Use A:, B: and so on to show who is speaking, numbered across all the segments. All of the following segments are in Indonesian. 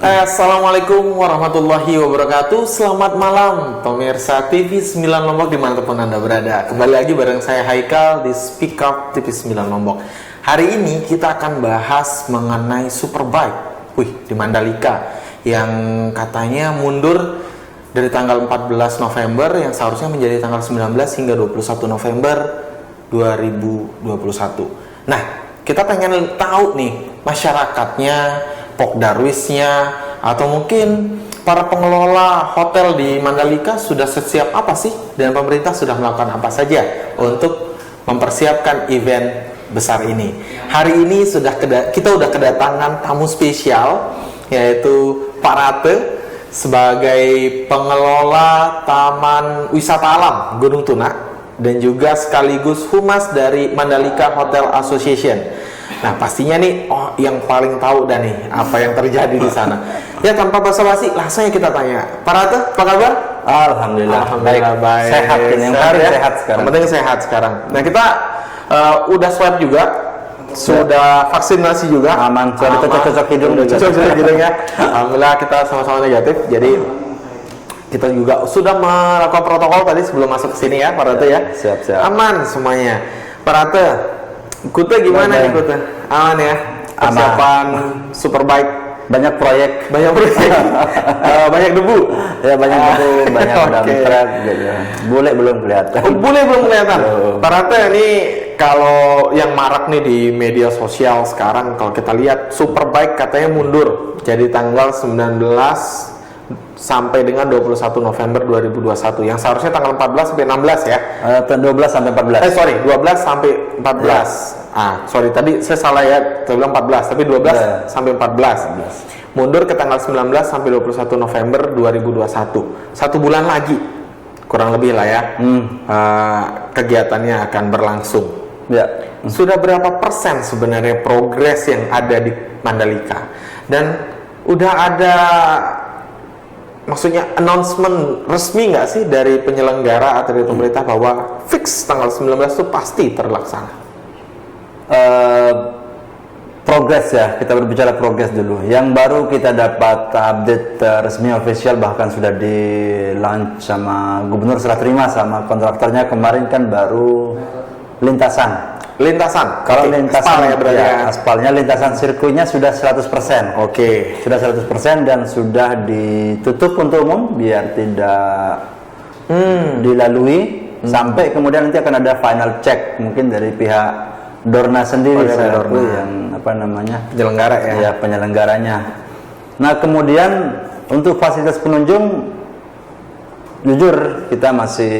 A: Assalamualaikum warahmatullahi wabarakatuh. Selamat malam pemirsa TV 9 Lombok dimanapun Anda berada. Kembali lagi bareng saya Haikal di Speak Up TV 9 Lombok. Hari ini kita akan bahas mengenai Superbike di Mandalika yang katanya mundur dari tanggal 14 November yang seharusnya menjadi tanggal 19 hingga 21 November 2021. Nah, kita pengen tahu nih masyarakatnya, Pokdarwisnya, atau mungkin para pengelola hotel di Mandalika sudah sesiap apa sih, dan pemerintah sudah melakukan apa saja untuk mempersiapkan event besar ini. Hari ini kita udah kedatangan tamu spesial, yaitu Pak Rate sebagai pengelola Taman Wisata Alam Gunung Tuna dan juga sekaligus humas dari Mandalika Hotel Association. Nah, pastinya nih, yang paling tahu dah nih apa yang terjadi di sana. Ya, tanpa basa-basi, langsung kita tanya. Pak Rate, apa kabar?
B: Alhamdulillah baik. Sehat ini, yang penting
A: ya?
B: Sehat sekarang.
A: Yang penting sehat sekarang. Nah, kita udah swab juga, sudah vaksinasi juga.
B: Aman, sudah cocok hidung.
A: Cocok hidung ya. Alhamdulillah kita sama-sama negatif. Jadi kita juga sudah melakukan protokol tadi sebelum masuk ke sini ya, Pak Rate ya.
B: Siap.
A: Aman semuanya. Pak Rate, Kuta gimana nih Kuta? Aman ya? Persiapan Superbike?
B: Banyak proyek.
A: Banyak debu?
B: Ya, banyak debu, banyak truk gitu. Bule belum kelihatan.
A: Bule belum kelihatan? Pak Rate, ini kalau yang marak nih di media sosial sekarang, kalau kita lihat Superbike katanya mundur jadi tanggal 19 sampai dengan 21 November 2021 yang seharusnya tanggal 14 sampai 16 ya.
B: 12 sampai 14.
A: 12 sampai 14. Sorry tadi saya salah ya, saya bilang 14 tapi 12 sampai 14. Mundur ke tanggal 19 sampai 21 November 2021. 1 bulan lagi kurang lebih lah ya. Kegiatannya akan berlangsung. Ya. Sudah berapa persen sebenarnya progres yang ada di Mandalika? Dan udah ada maksudnya announcement resmi nggak sih dari penyelenggara atau dari pemerintah bahwa fix tanggal 19 itu pasti terlaksana?
B: Progres ya, kita berbicara progres dulu. Yang baru kita dapat update resmi official, bahkan sudah di launch sama gubernur, serah terima sama kontraktornya kemarin kan baru lintasan.
A: Kalau lintasan
B: ya berarti ya, aspalnya, lintasan sirkuitnya sudah 100%. Sudah 100% dan sudah ditutup untuk umum biar tidak dilalui sampai kemudian nanti akan ada final check mungkin dari pihak Dorna sendiri yang
A: penyelenggara ya.
B: Ya, penyelenggaranya. Nah, kemudian untuk fasilitas pengunjung jujur kita masih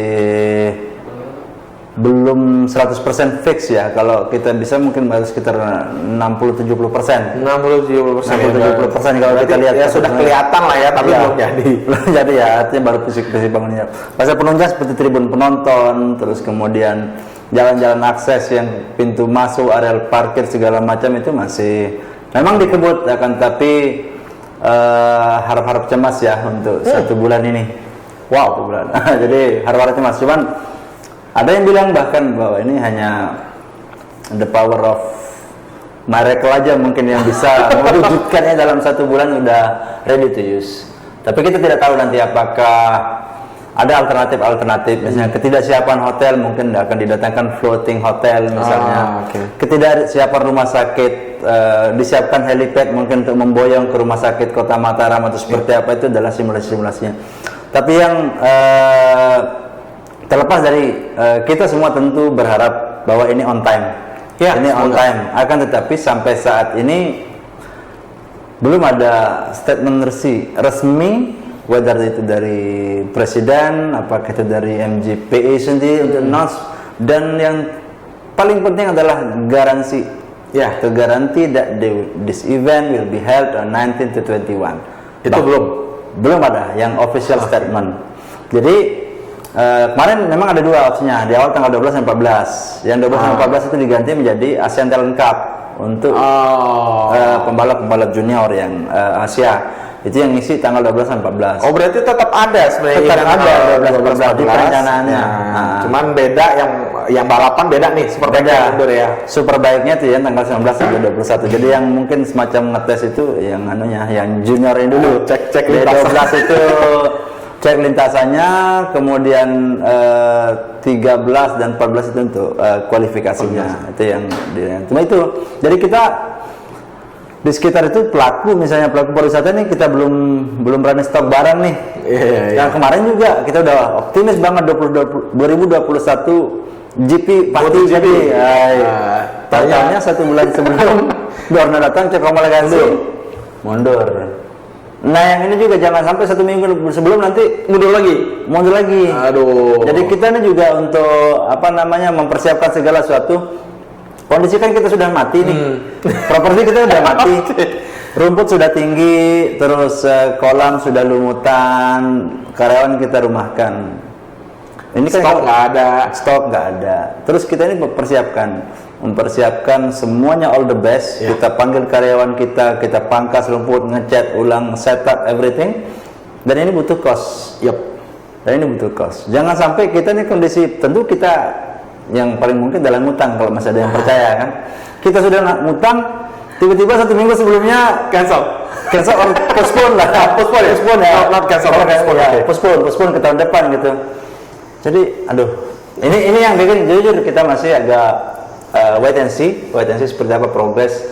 B: belum 100% fix ya. Kalau kita bisa mungkin baru sekitar 60-70%.
A: 60-70%
B: kalau kita lihat
A: ya sudah kelihatan lah ya, tapi belum jadi.
B: Belum jadi ya, artinya baru fisik bangunnya. Pasal penunjang seperti tribun penonton, terus kemudian jalan-jalan akses yang pintu masuk, area parkir segala macam itu masih memang dikebut akan, tapi harap-harap cemas ya untuk 1 bulan ini. Bulan. Jadi harap-harap cemas. Cuman ada yang bilang bahkan bahwa ini hanya the power of miracle aja mungkin yang bisa mewujudkannya dalam 1 bulan udah ready to use. Tapi kita tidak tahu nanti apakah ada alternatif, misalnya ketidaksiapan hotel, mungkin akan didatangkan floating hotel misalnya. Ketidaksiapan rumah sakit, disiapkan helipad mungkin untuk memboyong ke rumah sakit Kota Mataram atau seperti apa, itu adalah simulasi-simulasinya. Tapi yang terlepas dari kita semua tentu berharap bahwa ini on time. Ini on time. Akan tetapi sampai saat ini belum ada statement resmi, whether itu dari presiden, apakah itu dari MJPA sendiri untuk announce, dan yang paling penting adalah garansi. To guarantee that this event will be held on 19 to 21. Itu belum ada yang official statement. Jadi kemarin memang ada 2 opsinya, di awal tanggal 12 dan 14. Yang 12 dan 14 itu diganti menjadi Asian Talent Cup untuk pembalap-pembalap junior yang Asia. itu yang ngisi tanggal 12 dan 14.
A: Oh, berarti tetap ada sebenarnya.
B: Tetap
A: event
B: ada 12
A: tanggal
B: di perencanaannya.
A: Nah, cuman beda yang balapan beda nih, Superbike
B: Beda.
A: mundur ya.
B: Superbike-nya tuh ya tanggal 19 sampai 21. Jadi yang mungkin semacam ngetes itu yang anunya, yang juniornya dulu.
A: Cek
B: Di
A: lintasan.
B: 12 itu cek lintasannya, kemudian 13 dan 14 itu untuk kualifikasinya. Itu yang cuma itu. Jadi kita di sekitar itu pelaku pariwisata nih kita belum berani stok barang nih. Yang kemarin juga kita udah optimis banget 2021 GP pasti
A: GP.
B: jadi. Tanya 1 bulan sebelum Dorna datang cek homologasi mundur. Nah yang ini juga jangan sampai 1 minggu sebelum nanti
A: Mundur lagi. Aduh.
B: jadi kita ini juga untuk mempersiapkan segala sesuatu. Kondisi kan kita sudah mati nih, properti kita sudah mati, rumput sudah tinggi, terus kolam sudah lumutan, karyawan kita rumahkan. Ini kan stok nggak ada. Terus kita ini mempersiapkan semuanya all the best.
A: Yeah.
B: Kita panggil karyawan kita pangkas rumput, ngecat ulang, setup everything. Dan ini butuh cost. Dan ini butuh cost. Jangan sampai kita nih kondisi, tentu kita yang paling mungkin dalam ngutang kalau masih ada yang percaya kan. Kita sudah ngutang, tiba-tiba 1 minggu sebelumnya cancel or postpone lah. Postpone ya.
A: Not cancel,
B: postpone ke tahun depan gitu. Jadi aduh, ini yang bikin jujur kita masih agak wait and see seperti apa progres.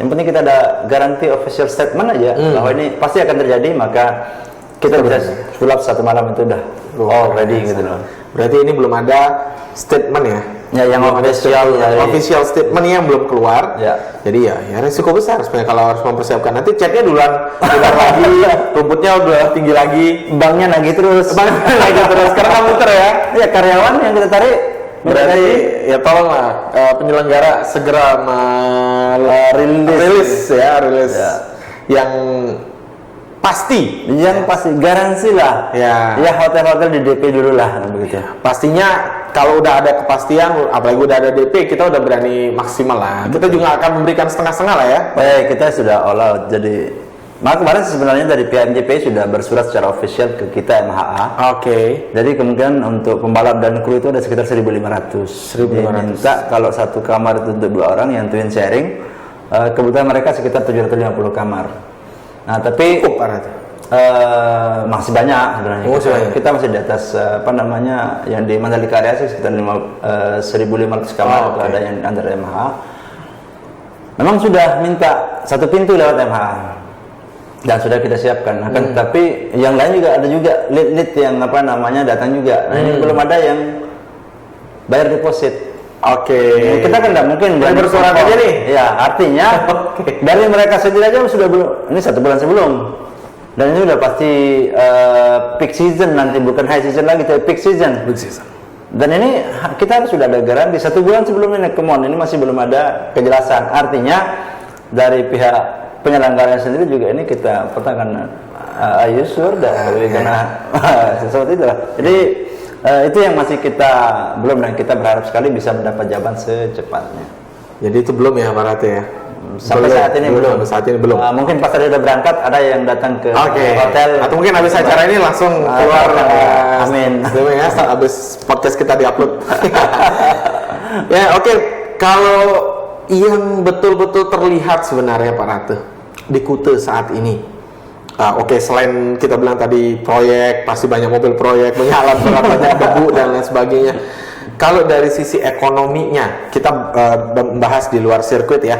B: Yang penting kita ada garansi official statement aja bahwa ini pasti akan terjadi, maka kita bisa sulap 1 malam itu udah ready gitu loh.
A: Berarti ini belum ada statement ya?
B: Ya, yang
A: official statement yang belum keluar.
B: Ya.
A: Jadi ya risiko besar sebenarnya kalau harus mempersiapkan. Nanti catnya duluan lagi, rumputnya udah tinggi lagi,
B: banknya lagi terus.
A: Karena kamu muter ya.
B: Ya karyawan yang kita tarik.
A: Berarti ya tolonglah penyelenggara segera rilis yang pasti garansi lah ya hotel-hotel di DP dulu lah begitu. Pastinya kalau udah ada kepastian, apalagi udah ada DP, kita udah berani maksimal lah. Kita juga akan memberikan setengah-setengah lah ya.
B: Kita sudah all out. Jadi kemarin sebenarnya dari PMJP sudah bersurat secara official ke kita MHA. Jadi kemungkinan untuk pembalap dan kru itu ada sekitar 1.500. Minta kalau 1 kamar itu untuk 2 orang yang twin sharing. Kebetulan mereka sekitar 750 kamar. Nah, tapi masih banyak sebenarnya. Kita masih di atas yang di Mandalika area sih sekitar 1.500 kamar itu ada yang under MHA. Memang sudah minta 1 pintu lewat MHA dan sudah kita siapkan. Tapi yang lain juga ada juga lead yang datang juga. Nah, ini belum ada yang bayar deposit. Kita kan nggak mungkin
A: bersurat aja nih.
B: Ya, artinya dari mereka sendiri aja sudah belum. Ini 1 bulan sebelum. Dan ini udah pasti peak season nanti, bukan high season lagi, tapi peak season. Dan ini kita sudah ada garansi 1 bulan sebelum ini. Ini masih belum ada kejelasan. Artinya dari pihak penyelenggaranya sendiri juga ini kita pertanyakan, are you sure karena sesuatu itu lah. Jadi itu yang masih kita belum, dan kita berharap sekali bisa mendapat jawaban secepatnya.
A: Jadi itu belum ya Pak Rate ya?
B: Sampai saat ini belum. Mungkin pas tadi udah berangkat ada yang datang ke hotel.
A: Atau mungkin habis acara ini langsung keluar.
B: Amin.
A: Ya, habis podcast kita diupload. Kalau yang betul-betul terlihat sebenarnya Pak Rate di Kuta saat ini. Selain kita bilang tadi proyek, pasti banyak mobil proyek, banyak alat berat, banyak debu dan lain sebagainya. Kalau dari sisi ekonominya, kita membahas di luar sirkuit ya.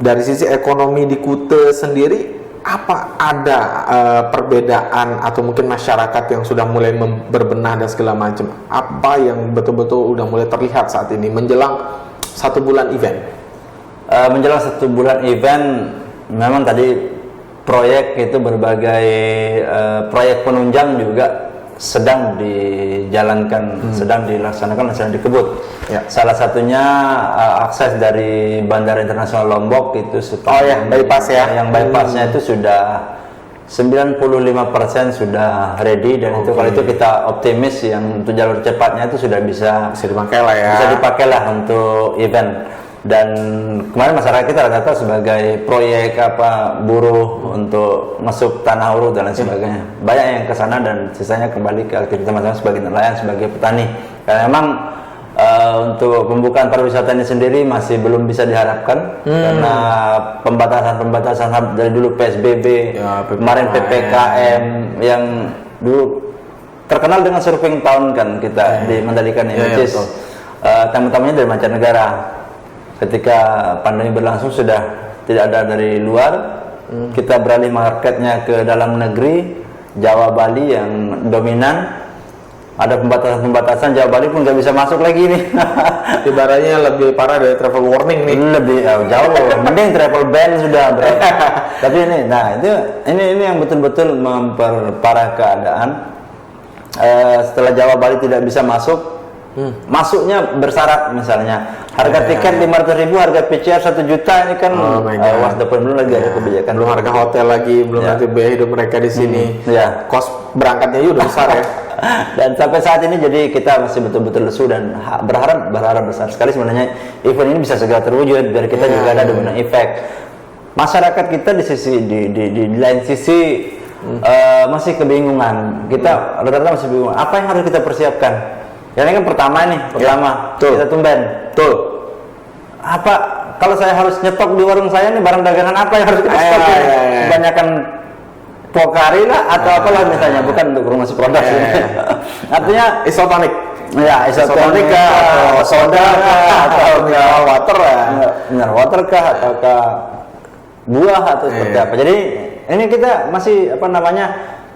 A: Dari sisi ekonomi di Kuta sendiri, apa ada perbedaan atau mungkin masyarakat yang sudah mulai berbenah dan segala macam? Apa yang betul-betul udah mulai terlihat saat ini menjelang 1 bulan event?
B: Menjelang 1 bulan event, memang tadi proyek itu berbagai proyek penunjang juga sedang dijalankan, sedang dilaksanakan, sedang dikebut. Salah satunya akses dari Bandara Internasional Lombok itu
A: bypass ya.
B: Yang bypassnya itu sudah 95% sudah ready, dan itu kalau itu kita optimis yang untuk jalur cepatnya itu sudah bisa
A: dipakai lah ya.
B: Bisa dipakai lah untuk event. Dan kemarin masyarakat kita rata-rata sebagai proyek apa buruh untuk masuk tanah uruk dan lain sebagainya. Banyak yang ke sana dan sisanya kembali ke aktivitas masing-masing sebagai nelayan, sebagai petani. Karena memang untuk pembukaan pariwisata ini sendiri masih belum bisa diharapkan karena pembatasan dari dulu PSBB, kemarin PPKM yang dulu terkenal dengan surfing town kan kita di Mandalika ini, which is tamu-tamunya dari mancanegara. Ketika pandemi berlangsung sudah tidak ada dari luar, kita beralih marketnya ke dalam negeri, Jawa Bali yang dominan. Ada pembatasan, Jawa Bali pun nggak bisa masuk lagi nih.
A: Ibaratnya lebih parah dari travel warning nih.
B: Lebih jauh, mending travel ban sudah bro. Tapi ini yang betul-betul memperparah keadaan. Setelah Jawa Bali tidak bisa masuk, masuknya bersyarat misalnya harga tiket 500.000, harga PCR 1 juta, ini kan belum lagi ada kebijakan,
A: belum harga hotel lagi, belum nanti biaya hidup mereka di sini, kos berangkatnya juga udah besar ya.
B: Dan sampai saat ini jadi kita masih betul-betul lesu dan berharap besar sekali sebenarnya event ini bisa segera terwujud biar kita juga ada domino effect. Masyarakat kita di lain sisi masih kebingungan. Kita rata-rata masih bingung apa yang harus kita persiapkan. Ini kan pertama kita tumben.
A: Betul.
B: Apa kalau saya harus nyetok di warung saya nih barang dagangan apa yang harus kita stok? Kebanyakan Pokari lah atau apalah misalnya, bukan untuk promosi produk ini. Artinya
A: isotonik.
B: Ya, isotonik atau soda atau
A: mineral water
B: mineral water atau buah atau seperti apa. Jadi ini kita masih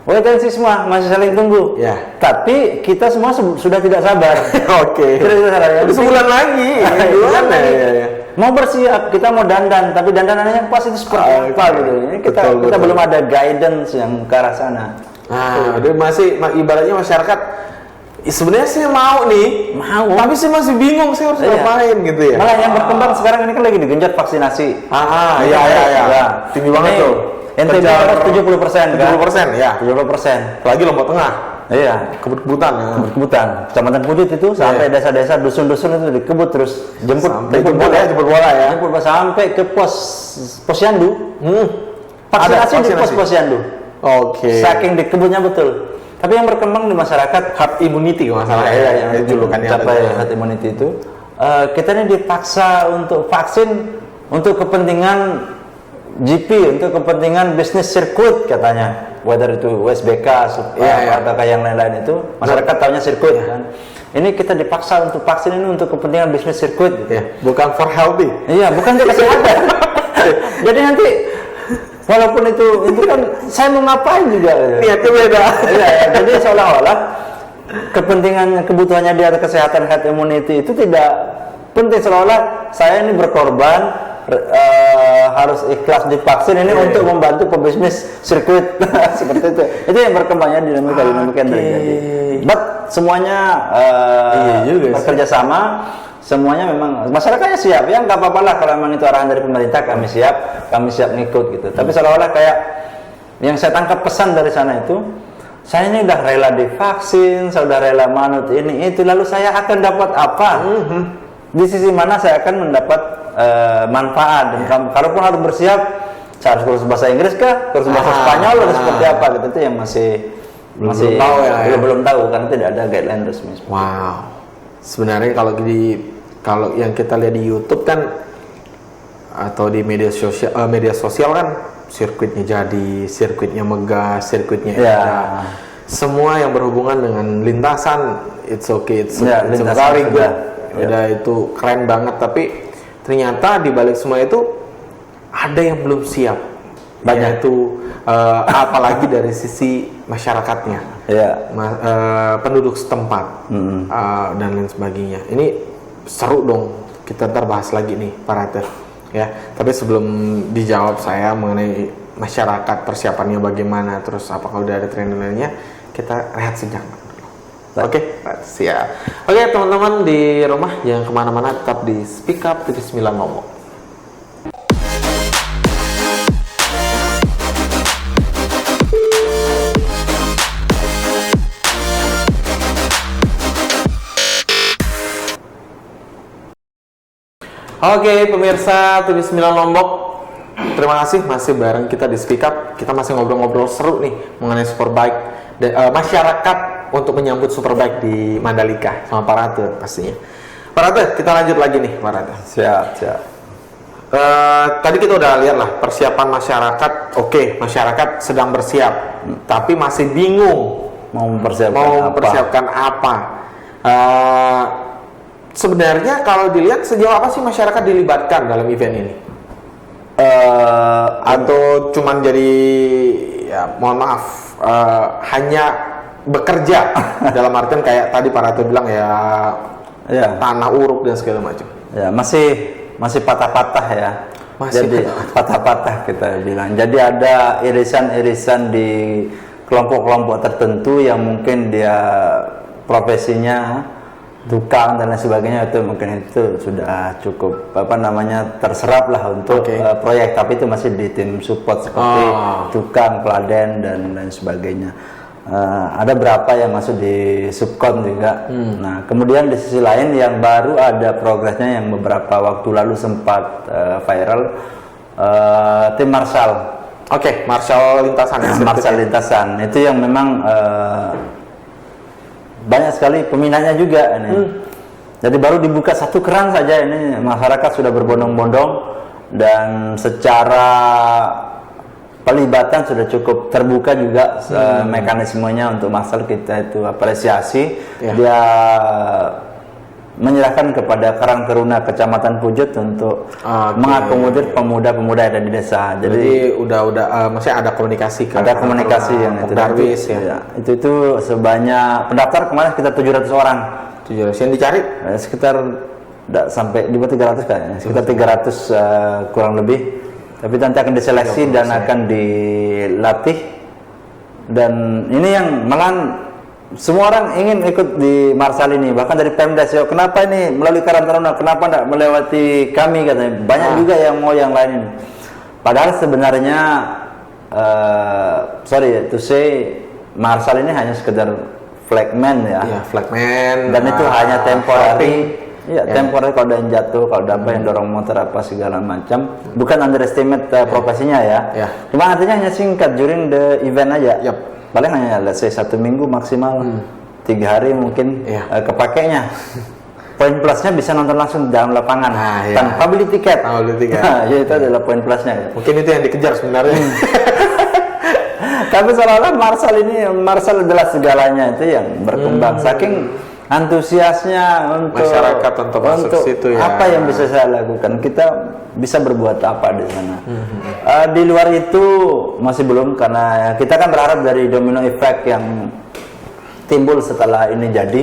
B: wait and see semua, masih saling tunggu. Tapi kita semua sudah tidak sabar.
A: Oke.
B: Tidak sabar.
A: Sebulan lagi.
B: Mau bersiap, kita mau dandan, tapi dandanannya pas itu seperti apa gitu. Ini kita belum ada guidance yang ke arah sana.
A: Dia masih ibaratnya masyarakat sebenarnya saya mau, tapi saya masih bingung saya harus ngapain gitu ya.
B: Malah yang berkembang sekarang ini kan lagi digenjot vaksinasi.
A: Iya. Tinggi banget tuh.
B: NTB 70% kan?
A: 70% ya.
B: 70%.
A: Lagi Lombok Tengah.
B: Iya.
A: Kebut-kebutan.
B: Kecamatan Pudut itu sampai desa-desa, dusun-dusun itu dikebut terus jemput bola ya. Jemput sampai ke posyandu. Vaksinasi di pos posyandu.
A: Oke.
B: Saking dikebutnya betul. Tapi yang berkembang di masyarakat
A: herd immunity kalau masalah
B: yang julukannya capai herd immunity itu. Kita ini dipaksa untuk vaksin untuk kepentingan GP, untuk kepentingan bisnis sirkuit katanya, whether itu USBK atau yang lain-lain itu masyarakat tahunya sirkuit kan. Ini kita dipaksa untuk vaksin ini untuk kepentingan bisnis sirkuit gitu.
A: Bukan for healthy.
B: Bukan untuk kesehatan. Jadi nanti walaupun itu kan saya mau ngapain juga
A: niatnya beda.
B: Jadi seolah-olah kebutuhannya dia kesehatan herd immunity itu tidak penting, seolah-olah saya ini berkorban harus ikhlas divaksin ini untuk membantu pebisnis sirkuit seperti itu. Itu yang berkembangnya dinamika yang terjadi. But semuanya bekerja sama, semuanya memang masyarakatnya siap ya, nggak apa-apa lah kalau memang itu arahan dari pemerintah, kami siap ngikut gitu. Tapi seolah-olah kayak yang saya tangkap pesan dari sana itu, saya ini udah rela divaksin, saya udah rela manut ini itu, lalu saya akan dapat apa? Di sisi mana saya akan mendapat manfaat? Dan kalaupun harus bersiap, saya harus kursus bahasa Inggris kah, kursus bahasa Spanyol atau seperti apa gitu, itu yang masih belum tahu karena tidak ada guideline resmi.
A: Wow. Sebenarnya kalau yang kita lihat di YouTube kan atau di media sosial kan sirkuitnya jadi, sirkuitnya megah, sirkuitnya semua yang berhubungan dengan lintasan it's very good. Udah itu keren banget, tapi ternyata di balik semua itu ada yang belum siap. Banyak itu apalagi dari sisi masyarakatnya, penduduk setempat dan lain sebagainya. Ini seru dong, kita ntar bahas lagi nih Pak Rater ya. Tapi sebelum dijawab saya mengenai masyarakat persiapannya bagaimana, terus apakah udah ada trainernya, kita rehat sejenak. Oke, siap. Oke teman-teman di rumah jangan kemana-mana, tetap di Speak Up TV 9 Lombok. Oke, pemirsa TV 9 Lombok, terima kasih masih bareng kita di Speak Up. Kita masih ngobrol-ngobrol seru nih mengenai Superbike dan masyarakat untuk menyambut Superbike di Mandalika sama Pak Ratu pastinya. Pak Ratu, kita lanjut lagi nih, Pak Ratu.
B: Siap.
A: Tadi kita udah lihat lah persiapan masyarakat. Oke, masyarakat sedang bersiap, tapi masih bingung
B: Mau mempersiapkan
A: apa. Sebenarnya kalau dilihat sejauh apa sih masyarakat dilibatkan dalam event ini? Atau cuman jadi, ya mohon maaf, hanya bekerja dalam artian kayak tadi Pak Ratu bilang ya, tanah uruk dan segala macam.
B: Ya, masih patah-patah ya. Jadi patah-patah kita bilang. Jadi ada irisan-irisan di kelompok-kelompok tertentu yang mungkin dia profesinya tukang dan lain sebagainya, itu mungkin itu sudah cukup terserap lah untuk proyek, tapi itu masih di tim support seperti tukang, peladen dan lain sebagainya. Ada berapa yang masuk di subkon juga. Nah, kemudian di sisi lain yang baru ada progresnya yang beberapa waktu lalu sempat viral, tim Marshall.
A: Marshall lintasan ya.
B: Marshall lintasan itu yang memang banyak sekali peminatnya juga ini. Jadi baru dibuka satu keran saja ini masyarakat sudah berbondong-bondong dan secara pelibatan sudah cukup terbuka juga. Mekanismenya untuk Marshall kita itu apresiasi. Dia menyerahkan kepada Karang Taruna Kecamatan Pujut untuk mengakomodir pemuda-pemuda yang ada di desa.
A: Jadi udah masih ada komunikasi
B: ada komunikasi yang itu
A: Darwis
B: ya. Itu sebanyak pendaftar kemarin sekitar 700 orang.
A: 700 yang dicari
B: sekitar enggak sampai di bawah 300 kayaknya. Sekitar 300 kurang lebih. Tapi nanti akan diseleksi dan akan dilatih. Dan ini yang malahan semua orang ingin ikut di Marshall ini, bahkan dari Pemdas, kenapa ini melalui Karang Taruna, kenapa tidak melewati kami, katanya. Banyak juga yang mau yang lain ini. Padahal sebenarnya sorry to say, Marshall ini hanya sekedar flagman ya.
A: Flagman.
B: Dan itu hanya temporary. Temporary kalau ada yang jatuh, kalau ada apa yang dorong motor apa segala macam. Bukan underestimate profesinya ya. Cuma artinya hanya singkat during the event aja. Paling hanya let's say 1 minggu maksimal 3 hari mungkin kepakainya. Poin plusnya bisa nonton langsung di dalam lapangan tanpa beli tiket. Itu adalah poin plusnya.
A: Mungkin itu yang dikejar sebenarnya.
B: Tapi seolah-olah Marshall adalah segalanya, itu yang berkembang. Saking antusiasnya untuk
A: masyarakat untuk masuk situ ya.
B: Apa yang bisa saya lakukan? Kita bisa berbuat apa di sana? Di luar itu masih belum, karena kita kan berharap dari domino effect yang timbul setelah ini jadi.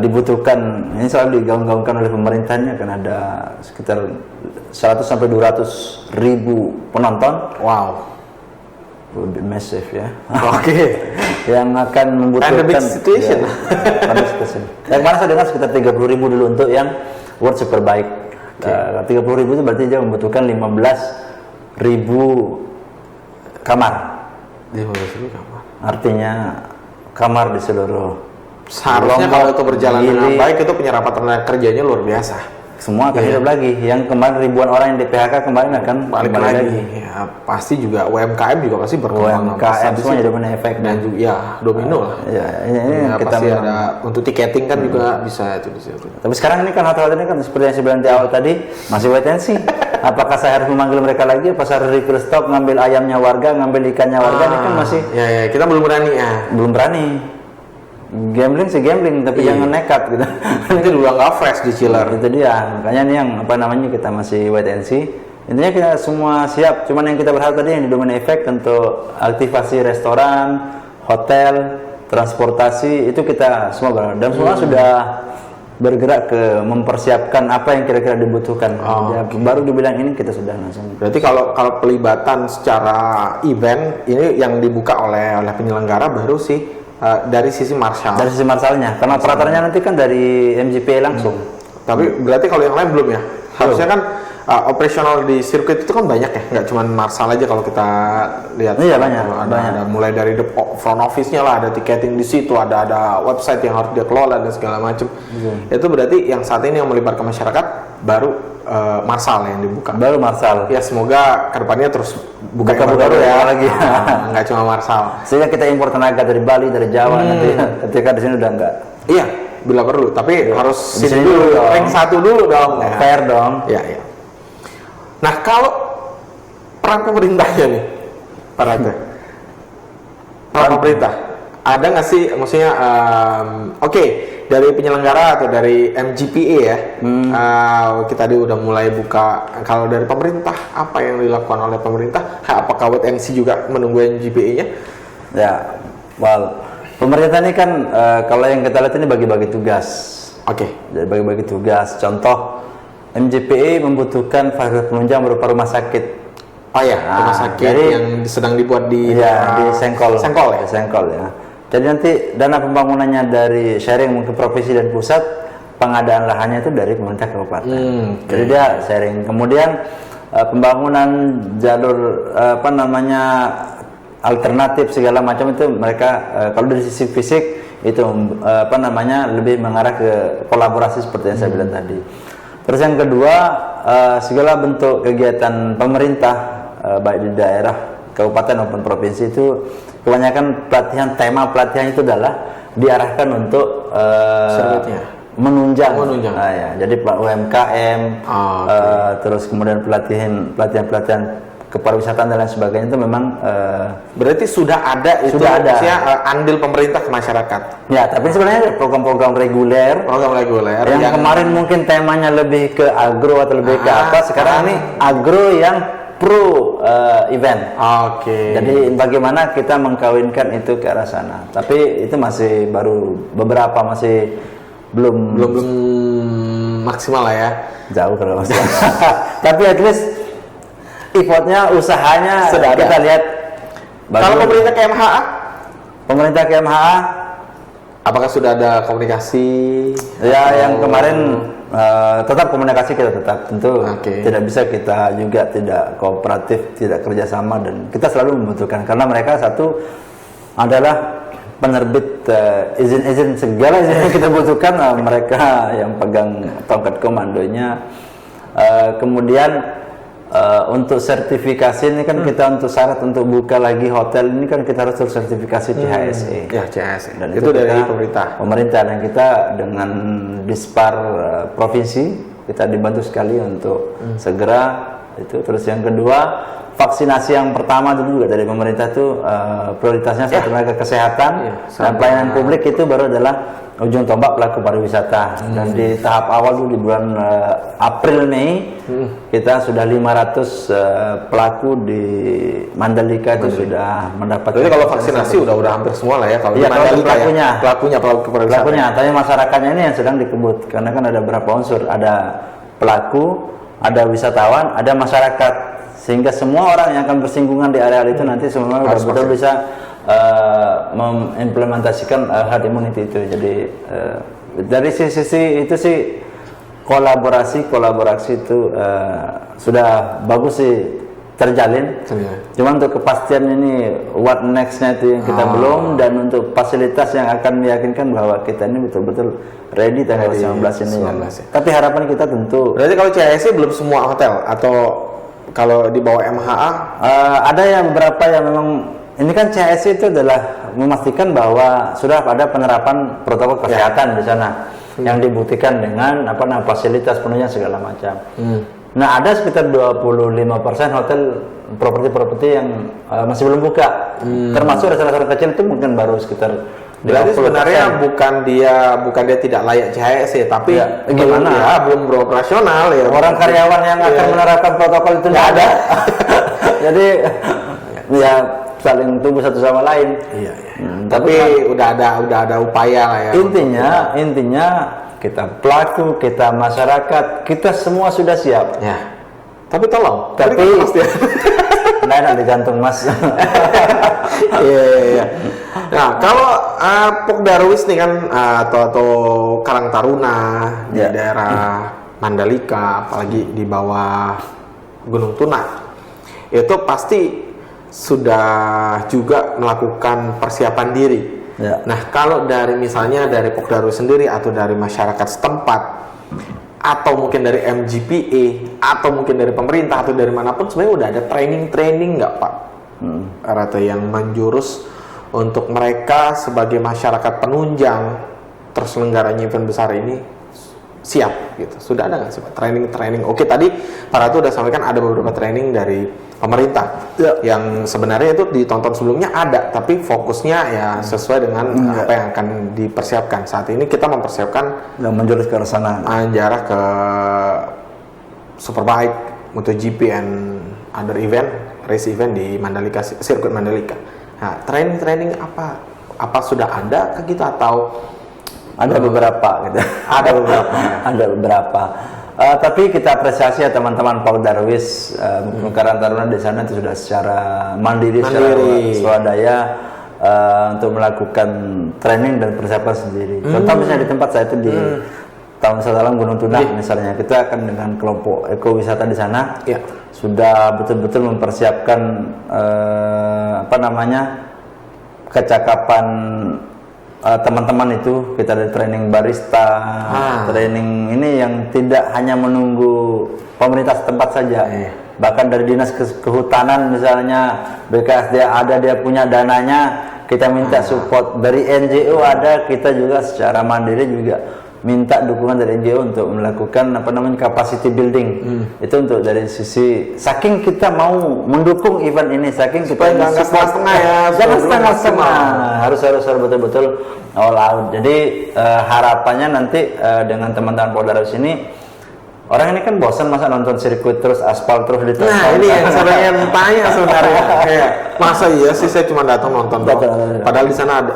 B: Dibutuhkan, ini selalu digaung-gaungkan oleh pemerintahnya, kan ada sekitar 100 sampai 200 ribu penonton.
A: Wow,
B: lebih massive ya. Yang akan membutuhkan
A: big situation.
B: Yang mana saya dengar sekitar 30 ribu dulu untuk yang World Superbike. 30 ribu itu berarti dia membutuhkan 15 ribu kamar.
A: 15 ribu kamar.
B: Artinya kamar di seluruh.
A: Seharusnya kalau itu berjalan dengan baik, itu penyerapan tenaga kerjanya luar biasa.
B: Semua akan hidup lagi. Yang kemarin ribuan orang yang di PHK kemarin akan
A: balik lagi. Ya, pasti juga UMKM juga pasti berkembang.
B: UMKM semuanya domino efek
A: dan juga ya domino lah.
B: Ini kita
A: pasti ada untuk tiketing kan juga bisa itu di situ.
B: Tapi sekarang ini kan hotel ini kan seperti yang saya bilang di awal tadi, masih wait and see. Apakah saya harus memanggil mereka lagi? Apa saya harus refill stok, ngambil ayamnya warga, ngambil ikannya warga? Ini kan masih.
A: Kita belum berani ya.
B: Belum berani. Gambling sih gambling, tapi jangan nekat gitu.
A: Itu udah nggak fresh di chiller.
B: Itu dia, makanya ini yang kita masih wait and see. Intinya kita semua siap, cuman yang kita berharap tadi yang di domino effect untuk aktivasi restoran, hotel, transportasi, itu kita semua berharap. Dan semua sudah bergerak ke mempersiapkan apa yang kira-kira dibutuhkan. Baru dibilang ini kita sudah langsung.
A: Berarti kalau pelibatan secara event ini yang dibuka oleh penyelenggara baru sih. Dari sisi Marshall.
B: Dari sisi Marshallnya, karena operatornya nanti kan dari MGPA langsung.
A: Tapi berarti kalau yang lain belum ya? Harusnya kan operasional di sirkuit itu kan banyak ya, nggak cuma Marsal aja kalau kita lihat.
B: Iya, banyak,
A: Ada,
B: banyak.
A: ada mulai dari front office-nya lah, ada tiketing di situ, ada website yang harus dia kelola dan segala macam. Itu berarti yang saat ini yang melibatkan masyarakat baru Marsal yang dibuka.
B: Baru Marsal.
A: Ya semoga kedepannya terus buka yang
B: Buka-buka
A: baru ya
B: lagi.
A: nggak cuma Marsal.
B: Sehingga kita impor tenaga dari Bali, dari Jawa nanti ketika di sini udah enggak.
A: Iya, bila perlu, tapi harus
B: Di
A: sini
B: sini
A: dulu,
B: dulu dong.
A: rank 1 dulu dong. Ya.
B: Fair dong.
A: Iya, iya. Nah, kalau peran pemerintahnya nih, Pak Rate. Peran pemerintah, ada nggak sih, maksudnya, oke, dari penyelenggara atau dari MGPA ya, kita tadi udah mulai buka. Kalau dari pemerintah, apa yang dilakukan oleh pemerintah? Apakah WTMC juga menunggu MGPA-nya?
B: Ya, well, pemerintah ini kan kalau yang kita lihat ini bagi-bagi tugas.
A: Oke.
B: Jadi bagi-bagi tugas. Contoh, MJPE membutuhkan fasilitas penunjang berupa rumah sakit.
A: Oh ya, rumah sakit
B: jadi-
A: yang sedang dibuat di
B: Iya, di Sengkol.
A: Sengkol ya.
B: Di Sengkol ya. Jadi nanti dana pembangunannya dari sharing mungkin provinsi dan pusat, pengadaan lahannya itu dari pemerintah kabupaten. Jadi dia sharing. Kemudian pembangunan jalur alternatif segala macam itu mereka kalau dari sisi fisik itu lebih mengarah ke kolaborasi seperti yang saya bilang tadi. Terus yang kedua, segala bentuk kegiatan pemerintah baik di daerah, kabupaten maupun provinsi itu kebanyakan tema pelatihan itu adalah diarahkan untuk
A: Sirkuitnya.
B: menunjang.
A: Menunjang.
B: Ya, jadi UMKM, terus kemudian pelatihan kepariwisataan dan lain sebagainya itu memang
A: Berarti sudah ada itu,
B: Sudah ada.
A: maksudnya, andil pemerintah ke masyarakat.
B: ya, tapi sebenarnya ada program-program reguler
A: Program reguler
B: yang kemarin mungkin temanya lebih ke agro atau lebih ke apa, sekarang ini agro yang pro event.
A: Oke.
B: Jadi bagaimana kita mengkawinkan itu ke arah sana. Tapi itu masih baru beberapa, masih belum
A: belum maksimal lah ya.
B: jauh kalau masih. Tapi at least effortnya, usahanya
A: Sudah ada.
B: kita lihat.
A: Kalau pemerintah KMHA,
B: pemerintah KMHA
A: apakah sudah ada komunikasi?
B: ya yang kemarin tetap komunikasi kita tetap, tentu
A: Oke.
B: tidak bisa kita juga tidak kooperatif, tidak kerjasama, dan kita selalu membutuhkan karena mereka satu adalah penerbit izin-izin, segala izin yang kita butuhkan mereka yang pegang tongkat komandonya. Kemudian untuk sertifikasi ini kan kita untuk syarat untuk buka lagi hotel ini kan kita harus tersertifikasi CHSE.
A: Ya, CS.
B: Dan
A: itu dari
B: kita-
A: pemerintah.
B: Pemerintah, dan kita dengan Dispar provinsi kita dibantu sekali untuk segera itu. Terus yang kedua, vaksinasi yang pertama dulu juga dari pemerintah itu prioritasnya tenaga kesehatan dan pelayanan publik, itu baru adalah ujung tombak pelaku pariwisata. Dan di tahap awal dulu di bulan April Mei kita sudah 500 pelaku di Mandalika itu sudah mendapatkan.
A: Jadi kalau vaksinasi udah hampir semua lah ya. Kalau
B: Iya,
A: di
B: kalau
A: Mandalika
B: pelakunya.
A: ya. Pelaku pariwisata.
B: Pelakunya, tapi masyarakatnya ini yang sedang dikebut karena kan ada beberapa unsur, ada pelaku, ada wisatawan, ada masyarakat, sehingga semua orang yang akan bersinggungan di area itu nanti semua betul-betul bisa mengimplementasikan herd immunity itu. Jadi dari sisi itu sih kolaborasi itu sudah bagus sih terjalin. Cuma untuk kepastian ini what next-nya itu yang kita belum, dan untuk fasilitas yang akan meyakinkan bahwa kita ini betul-betul ready tanggal 19 ini.
A: 19 ya.
B: Tapi harapan kita tentu
A: Berarti kalau CHSE belum semua hotel, atau kalau di bawah MHA
B: ada yang beberapa yang memang ini kan CHSE itu adalah memastikan bahwa sudah ada penerapan protokol kesehatan di sana yang dibuktikan dengan fasilitas penuhnya segala macam. Nah, ada sekitar 25% hotel properti yang masih belum buka. Termasuk restoran kecil itu mungkin baru sekitar 50%.
A: berarti sebenarnya bukan dia tidak layak CHSE, tapi
B: Ya, gimana?
A: belum beroperasional ya.
B: Orang karyawan yang akan menerapkan protokol itu nggak ada. Jadi ya saling tunggu satu sama lain.
A: Iya. Tapi udah ada upaya lah ya.
B: Intinya kita pelaku, kita masyarakat, kita semua sudah siap.
A: Ya. Tapi tolong.
B: Tapi
A: berikan kepastian.
B: nah, nanti gantung mas.
A: Iya. Nah, kalau Pok Darwis nih kan atau Karang Taruna di daerah Mandalika, apalagi di bawah Gunung Tuna, itu pasti sudah juga melakukan persiapan diri.
B: Ya.
A: Nah, kalau dari misalnya dari Pok Darwis sendiri atau dari masyarakat setempat atau mungkin dari MGPA atau mungkin dari pemerintah atau dari manapun, sebenarnya udah ada training nggak Pak? Rata yang menjurus untuk mereka sebagai masyarakat penunjang terselenggaranya event besar ini siap gitu. Sudah ada nggak sih Pak training? Oke, tadi Pak Ratu udah sampaikan ada beberapa training dari pemerintah yang sebenarnya itu ditonton sebelumnya ada, tapi fokusnya ya sesuai dengan apa yang akan dipersiapkan. Saat ini kita mempersiapkan
B: yang menjurus ke sana,
A: jarak ke Superbike, MotoGP and other race event di Mandalika, sirkuit Mandalika. Nah, training apa sudah ada ke kita atau
B: ada beberapa gitu.
A: Ada beberapa.
B: Ada beberapa. Tapi kita apresiasi ya teman-teman Pok Darwis, Karang Taruna di sana itu sudah secara mandiri. Secara swadaya untuk melakukan training dan persiapan sendiri. Contoh misalnya di tempat saya itu di Taman Wisata Alam Gunung Tuna misalnya, kita akan dengan kelompok ekowisata di sana sudah betul-betul mempersiapkan kecakapan teman-teman itu. Kita ada training barista, training ini yang tidak hanya menunggu pemerintah setempat saja, bahkan dari dinas kehutanan misalnya, BKSDA ada, dia punya dananya, kita minta support dari NGO ada, kita juga secara mandiri juga minta dukungan dari NGO untuk melakukan capacity building. Itu untuk dari sisi saking kita mau mendukung event ini, saking kita
A: jangan setengah-setengah ya,
B: jangan setengah-setengah, harus betul-betul all out. Jadi harapannya nanti dengan teman-teman Pok Darwis ini, orang ini kan bosan masa nonton sirkuit terus aspal terus di tempat.
A: Nah, ini yang saya pengen tanya sebenarnya. Kayak masa iya sih saya cuma datang nonton doang. Padahal di sana ada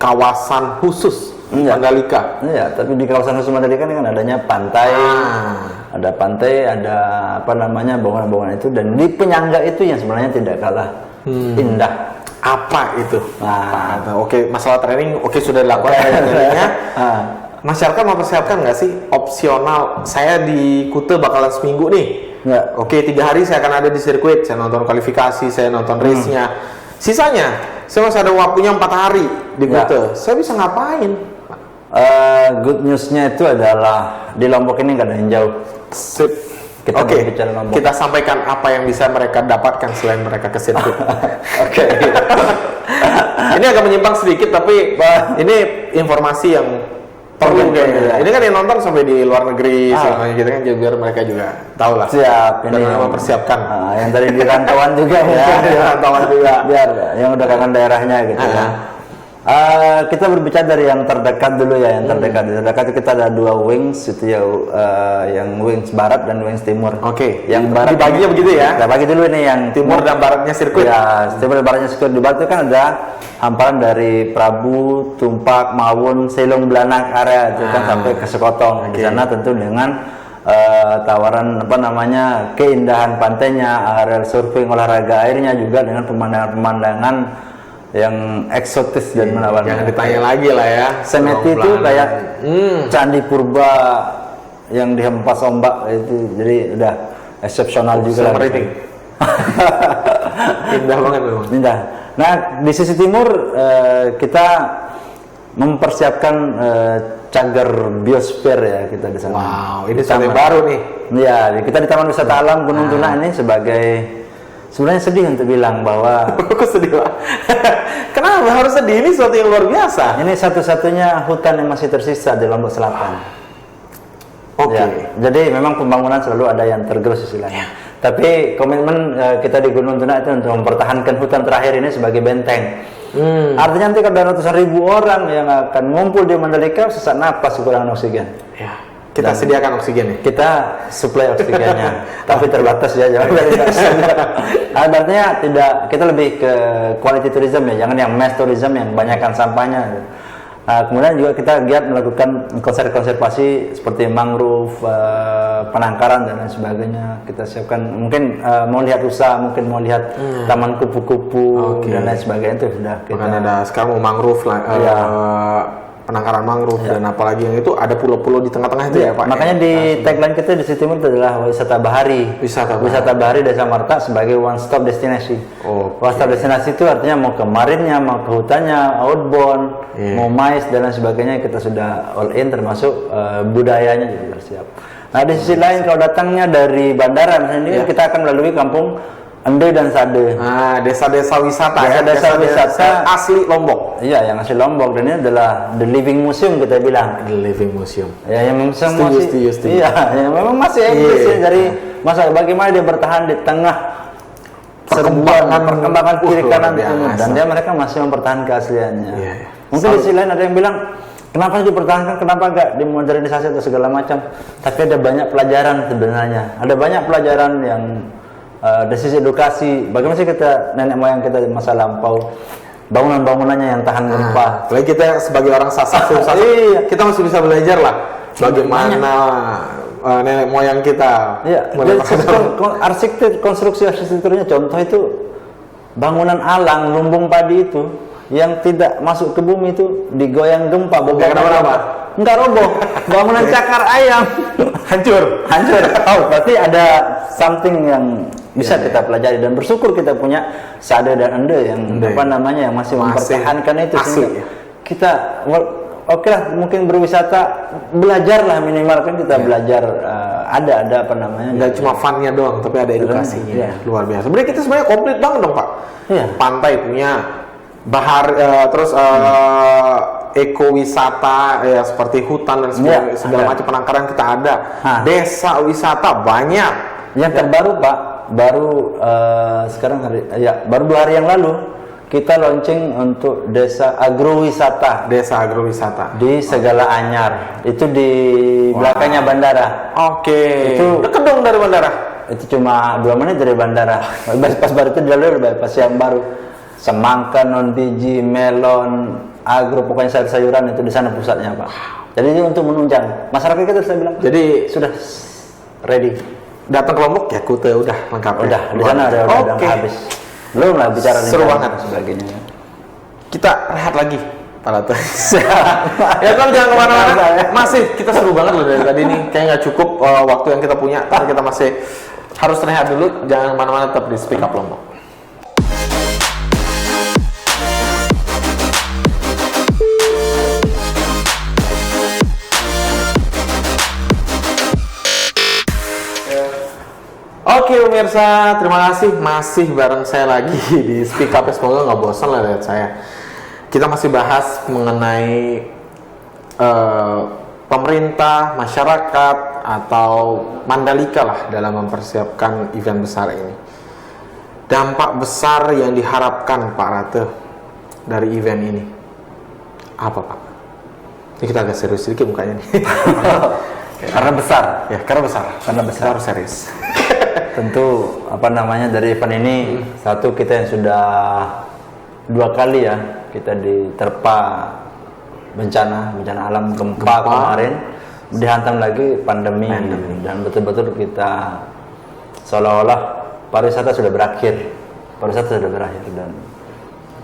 A: kawasan khusus Mandalika.
B: Iya, tapi di kawasan khusus Mandalika ini kan adanya pantai, ada pantai, ada bangunan-bangunan itu, dan di penyangga itu yang sebenarnya tidak kalah indah.
A: Apa itu?
B: Nah,
A: oke, masalah training sudah dilakukan trainingnya. Masyarakat mempersiapkan nggak sih opsional? Saya di Kuta bakalan seminggu nih.
B: Ya.
A: Oke, 3 hari saya akan ada di sirkuit. Saya nonton kualifikasi, saya nonton race-nya. Sisanya, saya masih ada waktunya 4 hari di Kuta. Saya bisa ngapain?
B: Good news-nya itu adalah di Lombok ini nggak ada yang jauh.
A: Sip.
B: Kita berbicara Lombok.
A: Kita sampaikan apa yang bisa mereka dapatkan selain mereka ke sirkuit.
B: Oke.
A: Ini agak menyimpang sedikit, tapi ini informasi yang perlu kayaknya. Ini kan yang nonton sampai di luar negeri, semuanya gitu kan, biar mereka juga tahu lah.
B: Siap. Ini
A: yang mempersiapkan.
B: Yang tadi di rantauan juga ya.
A: Di rantauan juga.
B: Biar yang udah kangen daerahnya gitu ya. Kita berbicara dari yang terdekat dulu ya, yang terdekat. Di terdekat kita ada 2 wings itu ya, yang wings barat dan wings timur.
A: Oke.
B: Yang barat
A: dibaginya begitu ya.
B: Kita bagi dulu ini yang
A: timur dan baratnya sirkuit.
B: Ya, timur dan baratnya sirkuit. Di barat itu kan ada hamparan dari Prabu, Tumpak, Mawun, Selong, Belanak area itu kan sampai ke Sekotong. Di sana tentu dengan tawaran keindahan pantainya, areal surfing, olahraga airnya, juga dengan pemandangan-pemandangan yang eksotis dan menawan.
A: Jangan ditanya lagi lah ya.
B: Semeti itu kayak candi purba yang dihempas ombak itu, jadi udah eksepsional juga lah.
A: Indah banget memang.
B: Indah. Nah, di sisi timur kita mempersiapkan cagar biosfer ya, kita di sana.
A: Wow, ini sesuatu yang baru nih.
B: Iya, kita di Taman Wisata Alam Gunung Tuna ini sebagai, sebenarnya sedih untuk bilang bahwa
A: kok sedih Pak? Kenapa harus sedih? Ini sesuatu yang luar biasa.
B: Ini satu-satunya hutan yang masih tersisa di Lombok Selatan.
A: Oke.
B: Ya, jadi memang pembangunan selalu ada yang tergerus istilahnya. Tapi komitmen kita di Gunung Tuna itu untuk mempertahankan hutan terakhir ini sebagai benteng. Artinya nanti kalau ada ratusan ribu orang yang akan ngumpul di Mandalika, sesak napas kekurangan oksigen.
A: Ya. Kita sediakan oksigen ya?
B: Kita supply oksigennya, tapi terbatas ya, jangan dari artinya tidak, kita lebih ke quality tourism ya, jangan yang mass tourism yang banyakkan sampahnya. Kemudian juga kita giat melakukan konservasi seperti mangrove, penangkaran dan lain sebagainya. Kita siapkan, mungkin mau lihat rusa, mungkin mau lihat taman kupu-kupu dan lain sebagainya, itu sudah kita.
A: Makanya ada sekarang mau mangrove lah. penangkaran mangrove dan apalagi yang itu ada pulau-pulau di tengah-tengah itu ya Pak.
B: Makanya di tagline kita di City Timur itu adalah wisata bahari. Wisata bahari Desa Marta sebagai one stop destination. One stop destinasi itu artinya mau ke marinnya, mau ke hutannya, outbound, mau mais dan lain sebagainya kita sudah all in, termasuk budayanya juga siap. Nah di sisi lain kalau datangnya dari bandara misalnya kita akan melalui kampung Ende dan Sade.
A: Desa-desa wisata
B: desa wisata
A: asli Lombok.
B: Iya, yang asli Lombok, dan ini adalah the living museum kita bilang.
A: The living museum.
B: Ya, yang museum
A: setuju.
B: Iya, ya, memang masih eksis ya, dari masa bagaimana dia bertahan di tengah perkembangan kiri kanan timur, dan mereka masih mempertahankan keasliannya. Mungkin di sisi lain ada yang bilang kenapa dipertahankan, kenapa enggak dimodernisasi atau segala macam. Tapi ada banyak pelajaran sebenarnya. Ada banyak pelajaran yang dari sisi edukasi, bagaimana sih kita nenek moyang kita di masa lampau, bangunan-bangunannya yang tahan gempa.
A: Apalagi kita sebagai orang Sasak, kita masih bisa belajar lah bagaimana nenek moyang kita.
B: Iya. Arsitektur, konstruksi arsitekturnya, contoh itu bangunan alang lumbung padi itu yang tidak masuk ke bumi itu digoyang gempa, enggak roboh. Bangunan cakar ayam hancur. Berarti ada something yang bisa kita pelajari, dan bersyukur kita punya Sade dan Ende yang yang masih mempertahankan itu. Kita oke lah, mungkin berwisata, belajarlah minimal kan kita belajar ada
A: nggak cuma funnya doang, tapi ada edukasinya. Luar biasa. Berarti kita sebenarnya komplit banget dong Pak. Pantai punya, bahar, terus ekowisata ya seperti hutan dan segala macam penangkaran kita ada. Desa wisata banyak. Yang
B: terbaru Pak, baru sekarang baru 2 hari yang lalu kita launching untuk desa agrowisata di Segala Anyar, itu di belakangnya bandara. Itu
A: dekat dong dari bandara.
B: Itu cuma 2 menit dari bandara. Pas baru itu jalur bypass yang baru. Semangka, non-biji, melon, agro, pokoknya sayur-sayuran itu di sana pusatnya Pak. Jadi ini untuk menunjang masyarakat kita, saya bilang. Jadi sudah ready.
A: Datang ke Lombok ya Kute udah lengkap.
B: Udah di sana udah habis. Belum lah bicara
A: seru banget
B: sebagainya.
A: Kita rehat lagi para ya kan, jangan kemana-mana. Masih kita seru banget loh dari tadi nih. Kayak nggak cukup waktu yang kita punya. Karena kita masih harus rehat dulu. Jangan kemana-mana, tetap di Speak Up Lombok. Oke pemirsa, terima kasih masih bareng saya lagi di Speak Up. Semoga nggak bosan lah lihat saya. Kita masih bahas mengenai pemerintah, masyarakat, atau Mandalika lah dalam mempersiapkan event besar ini. Dampak besar yang diharapkan Pak Rate dari event ini apa Pak? Ini kita agak serius sedikit mukanya nih.
B: Karena besar.
A: Karena besar harus serius.
B: Tentu dari event ini, satu, kita yang sudah 2 kali ya kita diterpa bencana alam gempa kemarin, dihantam lagi pandemi. Dan betul-betul kita seolah-olah pariwisata sudah berakhir dan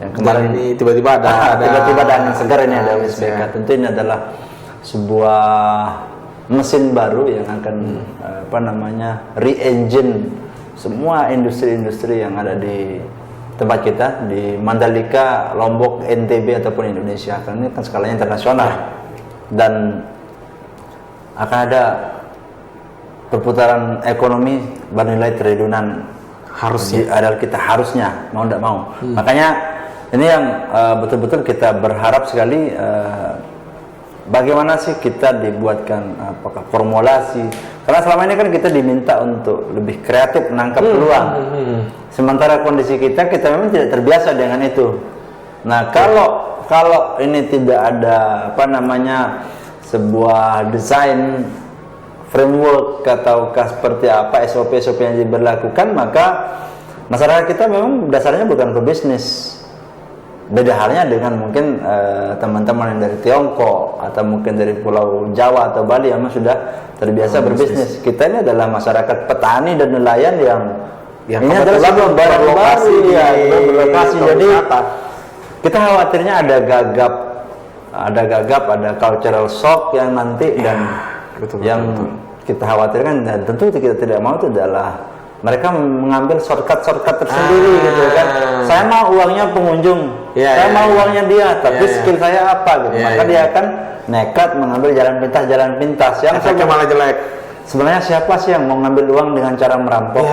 B: yang kemarin
A: ini tiba-tiba ada
B: angin segar, ini ada WSBK. Tentu ini adalah sebuah mesin baru yang akan re-engine semua industri-industri yang ada di tempat kita di Mandalika, Lombok, NTB ataupun Indonesia, karena ini kan skalanya internasional dan akan ada perputaran ekonomi bernilai triliunan harusnya mau tidak mau. Makanya ini yang betul-betul kita berharap sekali. Bagaimana sih kita dibuatkan apakah formulasi, karena selama ini kan kita diminta untuk lebih kreatif menangkap peluang. Sementara kondisi kita memang tidak terbiasa dengan itu. Nah, kalau ini tidak ada sebuah desain framework ataukah seperti apa SOP yang diberlakukan, maka masyarakat kita memang dasarnya bukan pebisnis. Beda halnya dengan mungkin teman-teman yang dari Tiongkok atau mungkin dari Pulau Jawa atau Bali yang sudah terbiasa berbisnis. Kita ini adalah masyarakat petani dan nelayan yang ini adalah sebuah berlokasi. Jadi kita khawatirnya ada gagap ada gagap, ada cultural shock yang nanti dan
A: betul,
B: yang
A: betul.
B: kita khawatirkan dan tentu kita tidak mau itu adalah mereka mengambil shortcut tersendiri gitu kan. Saya mau uangnya pengunjung, saya mau uangnya dia, tapi skill saya apa gitu. Maka dia akan nekat mengambil jalan pintas yang
A: efeknya malah jelek.
B: Sebenarnya siapa sih yang mau ngambil uang dengan cara merampok,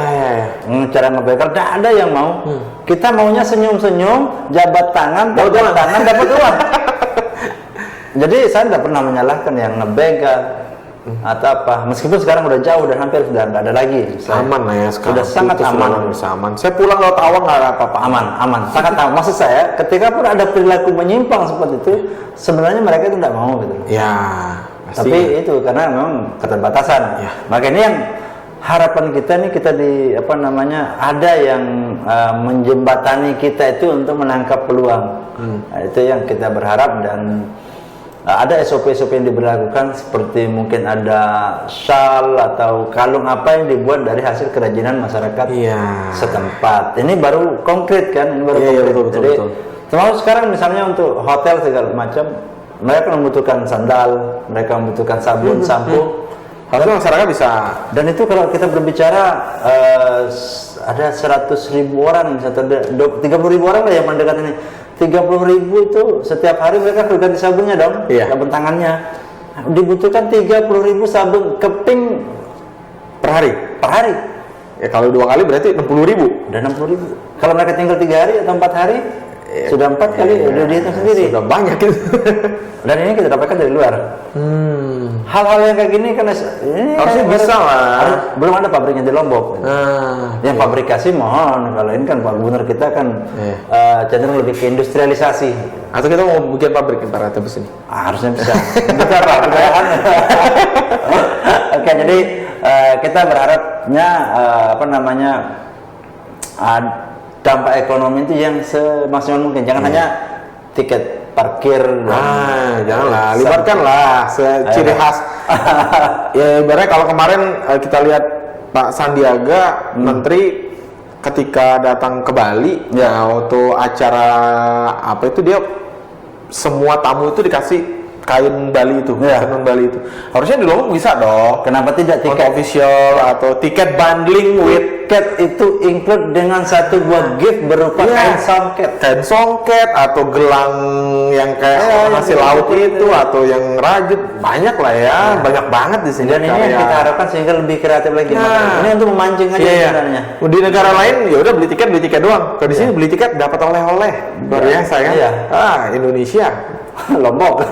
B: cara ngebegal? Tidak ada yang mau. Kita maunya senyum-senyum, jabat tangan, dapat uang. Jadi saya tidak pernah menyalahkan yang ngebegal atau apa. Meskipun sekarang udah jauh dan hampir sudah nggak ada lagi.
A: Aman lah ya sekarang.
B: Sudah sangat aman.
A: Aman. Saya pulang laut awang nggak ada apa-apa.
B: Aman. Sangat aman. Maksud saya, ketika pun ada perilaku menyimpang seperti itu, sebenarnya mereka itu tidak mau gitu.
A: Ya.
B: Tapi itu karena memang keterbatasan. Maka ini yang harapan kita nih, kita ada yang menjembatani kita itu untuk menangkap peluang. Nah, itu yang kita berharap dan ada SOP-SOP yang diberlakukan seperti mungkin ada shawl atau kalung apa yang dibuat dari hasil kerajinan masyarakat setempat. Ini baru konkret kan? Ini baru konkret.
A: Betul.
B: Termasuk sekarang misalnya untuk hotel segala macam, mereka membutuhkan sandal, mereka membutuhkan sabun, sampo.
A: Harusnya masyarakat bisa.
B: Dan itu kalau kita berbicara ada 100.000 orang, atau 30.000 orang lah yang mendekat ini. 30.000 itu setiap hari mereka harus ganti sabunnya dong, sabun tangannya. Dibutuhkan 30.000 sabun keping
A: per hari. Ya kalau 2 kali berarti 60.000.
B: Dan 60.000. Kalau mereka tinggal 3 hari atau 4 hari, sudah 4 kali, udah dihitung sendiri.
A: Sudah banyak itu.
B: Dan ini kita dapatkan dari luar. Hal-hal yang kayak gini kan ini
A: harusnya bisa lah.
B: Belum ada pabriknya di Lombok. Yang pabrikasi mohon, kalau ini kan Pak Gubernur kita kan cenderung lebih ke industrialisasi.
A: Atau kita mau bikin pabrik ntar atau bus ini?
B: Harusnya bisa. Bisa Pak, Oke, jadi kita berharapnya dampak ekonomi itu yang semaksimal mungkin. Jangan hanya tiket parkir.
A: Janganlah, libatkanlah ciri khas. Ya ibaratnya kalau kemarin kita lihat Pak Sandiaga Menteri ketika datang ke Bali, waktu acara apa itu dia semua tamu itu dikasih kain Bali itu, tenun Bali itu. Harusnya di Lombok bisa dong.
B: Kenapa tidak tiket
A: official atau tiket bundling with
B: tiket itu include dengan satu buah gift berupa kain songket
A: atau gelang yang kayak hasil laut itu atau yang rajut, banyak lah ya, banyak banget di sini.
B: Dan ini yang kita harapkan sehingga lebih kreatif lagi. Ini untuk memancing aja sebenarnya.
A: Di negara lain ya udah beli tiket doang. Kalau di sini beli tiket dapat oleh-oleh. Luar biasa kan? Indonesia. Lombok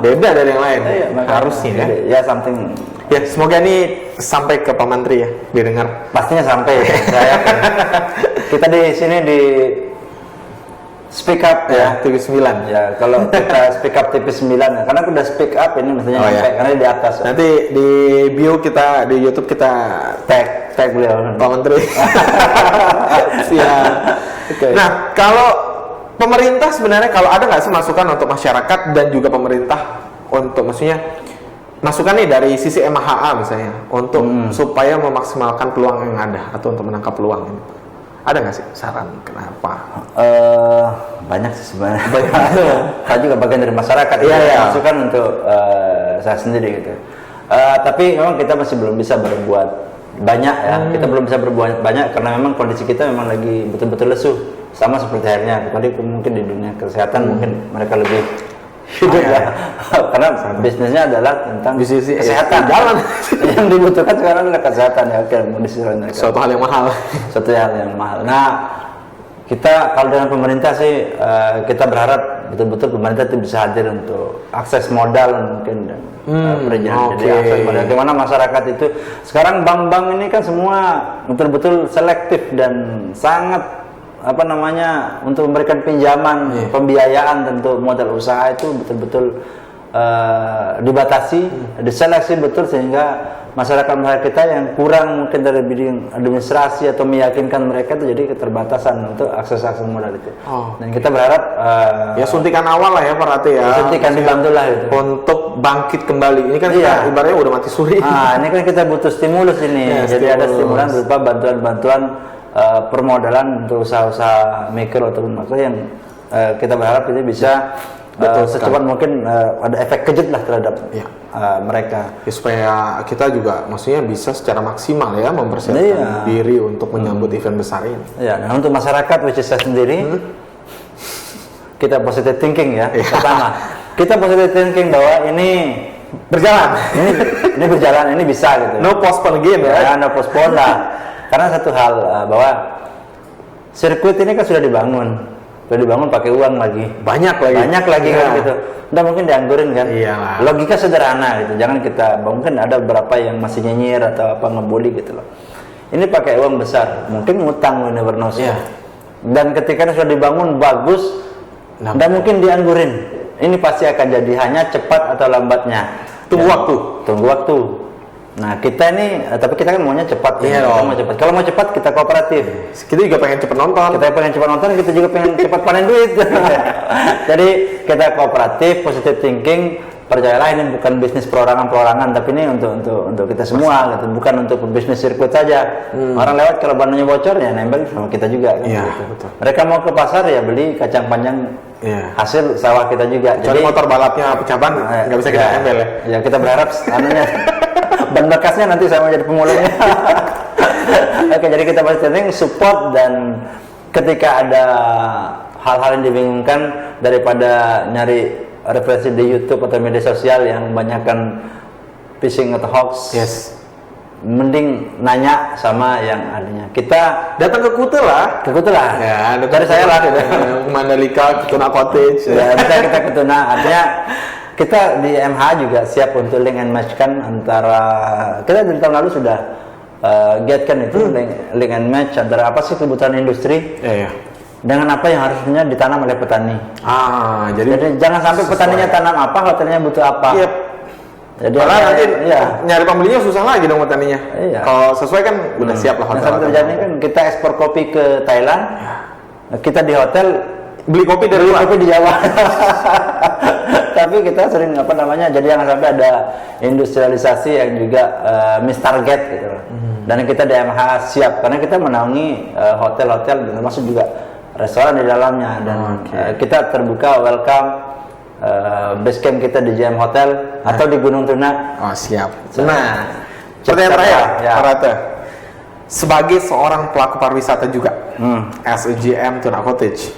A: beda dari yang lain. Harusnya
B: ya something.
A: Ya semoga ini sampai ke Pak Menteri ya, didengar.
B: Pastinya sampai. Saya kita di sini di speak up
A: TV9
B: ya. Kalau kita speak up TV9 karena udah speak up ini mestinya sampai karena di atas.
A: Nanti di bio kita di YouTube kita
B: tag beliau
A: Pak Menteri. Nah kalau pemerintah sebenarnya kalau ada nggak sih masukan untuk masyarakat dan juga pemerintah untuk maksudnya masukan nih dari sisi MHA misalnya untuk supaya memaksimalkan peluang yang ada atau untuk menangkap peluang ini, ada nggak sih saran kenapa?
B: Banyak sih sebenarnya. Saya juga bagian dari masyarakat. Masukan untuk saya sendiri gitu. Tapi memang kita masih belum bisa berbuat banyak ya. Kita belum bisa berbuat banyak karena memang kondisi kita memang lagi betul-betul lesu. Sama seperti akhirnya tadi mungkin di dunia kesehatan mungkin mereka lebih hidup karena bisnisnya adalah tentang kesehatan. Jalan yang dibutuhkan sekarang adalah kesehatan ya. Oke,
A: suatu hal yang mahal.
B: Nah, kita kalau dengan pemerintah sih kita berharap betul-betul pemerintah itu bisa hadir untuk akses modal mungkin dan perizinan. Jadi akses modal. Bagaimana masyarakat itu sekarang bank-bank ini kan semua betul-betul selektif dan sangat untuk memberikan pinjaman, pembiayaan tentu modal usaha itu betul-betul dibatasi, diseleksi betul sehingga masyarakat kita yang kurang mungkin dari bidang administrasi atau meyakinkan mereka itu jadi keterbatasan untuk akses modal itu. Dan kita berharap
A: ya suntikan awal lah ya Pak Rati ya.
B: Suntikan dibantulah itu.
A: Untuk bangkit kembali. Ini kan ibaratnya udah mati suri.
B: Ini kan kita butuh stimulus ini. Jadi ada stimulan berupa bantuan-bantuan permodalan untuk usaha-usaha mikro ataupun makro yang kita berharap ini bisa
A: Betul
B: secepat mungkin ada efek kejut lah terhadap
A: Iya.
B: mereka.
A: Ya, supaya kita juga maksudnya bisa secara maksimal ya mempersiapkan
B: Iya.
A: diri untuk menyambut event besar ini.
B: Ya, nah untuk masyarakat which is saya sendiri, kita positive thinking ya.
A: Iya.
B: Pertama, kita positive thinking bahwa ini berjalan, ini berjalan, ini bisa gitu.
A: No postpone again ya.
B: Ya, no postpone lah. Karena satu hal bahwa sirkuit ini kan sudah dibangun pakai uang lagi.
A: Banyak lagi.
B: Banyak lagi
A: Iya.
B: kan gitu. Udah mungkin dianggurin kan.
A: Iyalah.
B: Logika sederhana gitu. Jangan kita mungkin ada beberapa yang masih nyinyir atau apa ngebully gitu loh. Ini pakai uang besar, mungkin ngutang, we never know.
A: Iya.
B: Dan ketika sudah dibangun bagus,
A: Nah,
B: dan mungkin dianggurin. Ini pasti akan jadi hanya cepat atau lambatnya.
A: Tunggu
B: Ya,
A: waktu.
B: Tunggu waktu. Nah kita ini, tapi kita kan maunya cepat.
A: Iya
B: ya. Kita
A: dong.
B: mau cepat. Kalau mau cepat kita kooperatif.
A: Kita juga pengen cepet nonton.
B: Kita pengen cepat nonton, kita juga pengen cepat panen duit. Jadi kita kooperatif, positive thinking. Percayalah ini bukan bisnis perorangan, tapi ini untuk kita semua, gitu. Bukan untuk bisnis sirkuit saja. Orang lewat kalau bannya bocor ya nempel sama kita juga. Kan,
A: Iya,
B: gitu.
A: betul.
B: Mereka mau ke pasar ya beli kacang panjang
A: Iya.
B: hasil sawah kita juga.
A: Kecuali motor balapnya pecah ban, nggak bisa kita embel ya.
B: Ya kita berharap anunya ban bekasnya nanti sama jadi pemulungnya. Oke, jadi kita pasti penting support, dan ketika ada hal-hal yang dibingungkan daripada nyari referensi di YouTube atau media sosial yang banyakkan phishing atau hoax,
A: Yes.
B: mending nanya sama yang adanya. Kita
A: Datang ke Kuta lah.
B: kebetulan
A: Ya,
B: dari saya lah gitu.
A: Mandalika, Tuna Cottage.
B: Ya, kita ketuna, artinya kita di MH juga siap untuk link and match kan antara, kita dari tahun lalu sudah get kan itu link and match antara apa sih kebutuhan industri
A: Iya, iya.
B: dengan apa yang harusnya ditanam oleh petani.
A: Jadi
B: Jangan sampai petaninya tanam apa, hotelnya butuh apa.
A: iya.
B: Jadi
A: Malah nanti
B: ya.
A: nyari pembelinya susah lagi dong petaninya.
B: Iya.
A: Kalau sesuai kan udah siap lah
B: Yang
A: hotel.
B: sampai terjadi kan kita ekspor kopi ke Thailand, kita di hotel
A: Beli kopi dari luar.
B: kopi di Jawa. Tapi kita sering apa namanya, jadi jangan sampai ada industrialisasi yang juga miss target gitu loh. Dan kita di MH siap karena kita menaungi hotel-hotel termasuk juga restoran di dalamnya, dan kita terbuka welcome. Base camp kita di JM Hotel atau di Gunung Tuna.
A: Oh, siap.
B: Nah,
A: Pertanyaan terakhir,
B: ya.
A: Pak Rata. Sebagai seorang pelaku pariwisata juga, as a GM Tuna Cottage,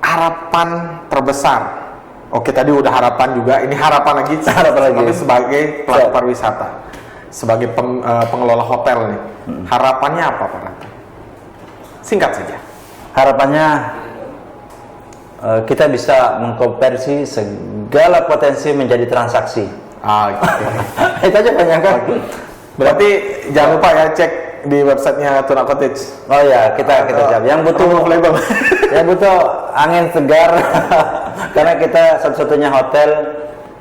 A: harapan terbesar. Oke, tadi udah harapan juga, ini harapan lagi.
B: Harapan lagi.
A: Tapi sebagai pelaku pariwisata, sebagai pengelola hotel nih, harapannya apa, Pak Rata? Singkat saja.
B: Harapannya kita bisa mengkonversi segala potensi menjadi transaksi. Itu aja banyak kan.
A: Berarti jangan lupa ya cek di websitenya Tuna Cottage.
B: Oh ya, kita siap. Yang butuh
A: label.
B: yang butuh angin segar karena kita satu-satunya hotel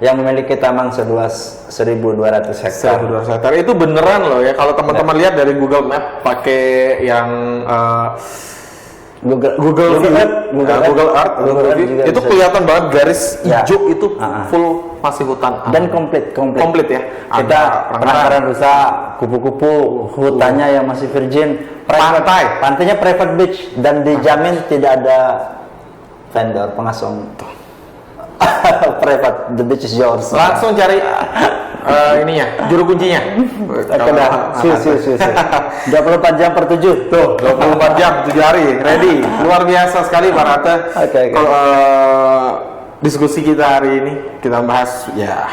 B: yang memiliki taman seluas 1.200 hektar.
A: 1.200 hektar itu beneran loh ya. Kalau teman-teman lihat dari Google Map pakai yang Google Earth
B: juga
A: itu
B: bisa.
A: Kelihatan banget garis
B: Ya.
A: hijau itu full masih hutan
B: Dan komplit
A: komplit ya.
B: kita
A: Ada
B: penangkaran rusa, kupu-kupu, hutannya yang masih virgin, pantainya private beach, dan dijamin tidak ada vendor pengasong. Private, the beach is yours.
A: langsung cari ininya juru kuncinya.
B: Sudah, 24 jam per 7.
A: Tuh, 24 jam, 7 hari, ready. Luar biasa sekali Pak Rata.
B: Oke.
A: Kalau diskusi kita hari ini, kita bahas ya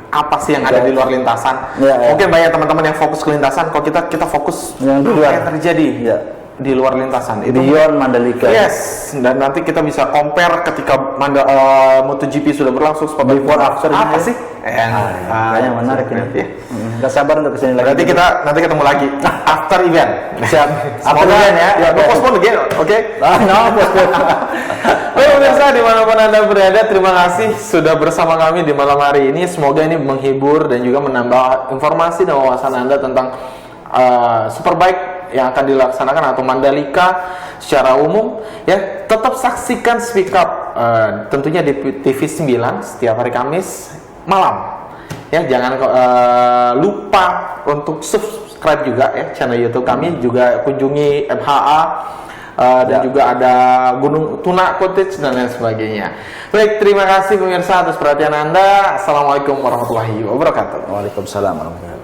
A: apa sih yang ada di luar lintasan.
B: Ya.
A: Mungkin banyak teman-teman yang fokus ke lintasan, kalau kita fokus
B: Yang di luar.
A: apa yang terjadi
B: Ya.
A: di luar lintasan. Itu
B: Beyond Mandalika.
A: yes, dan nanti kita bisa compare ketika MotoGP sudah berlangsung seperti
B: Before, after
A: apa
B: gitu.
A: sih?
B: Kayaknya menarik ini.
A: Ya.
B: Gak sabar untuk kesini lagi.
A: Berarti kita nanti ketemu lagi after event.
B: Siap. After
A: Semoga
B: event ya.
A: Ya, no postpone again, oke?
B: No, postpone.
A: Baik pemirsa, dimanapun Anda berada, terima kasih sudah bersama kami di malam hari ini. Semoga ini menghibur dan juga menambah informasi dan wawasan Anda tentang Superbike yang akan dilaksanakan atau Mandalika secara umum. Ya, tetap saksikan Speak Up tentunya di TV 9 setiap hari Kamis malam. Ya, jangan lupa untuk subscribe juga ya channel YouTube kami, juga kunjungi MHA dan juga ada Gunung Tuna Cottage dan lain sebagainya. Baik, terima kasih pemirsa atas perhatian Anda. Assalamualaikum warahmatullahi wabarakatuh.
B: Waalaikumsalam warahmatullahi wabarakatuh.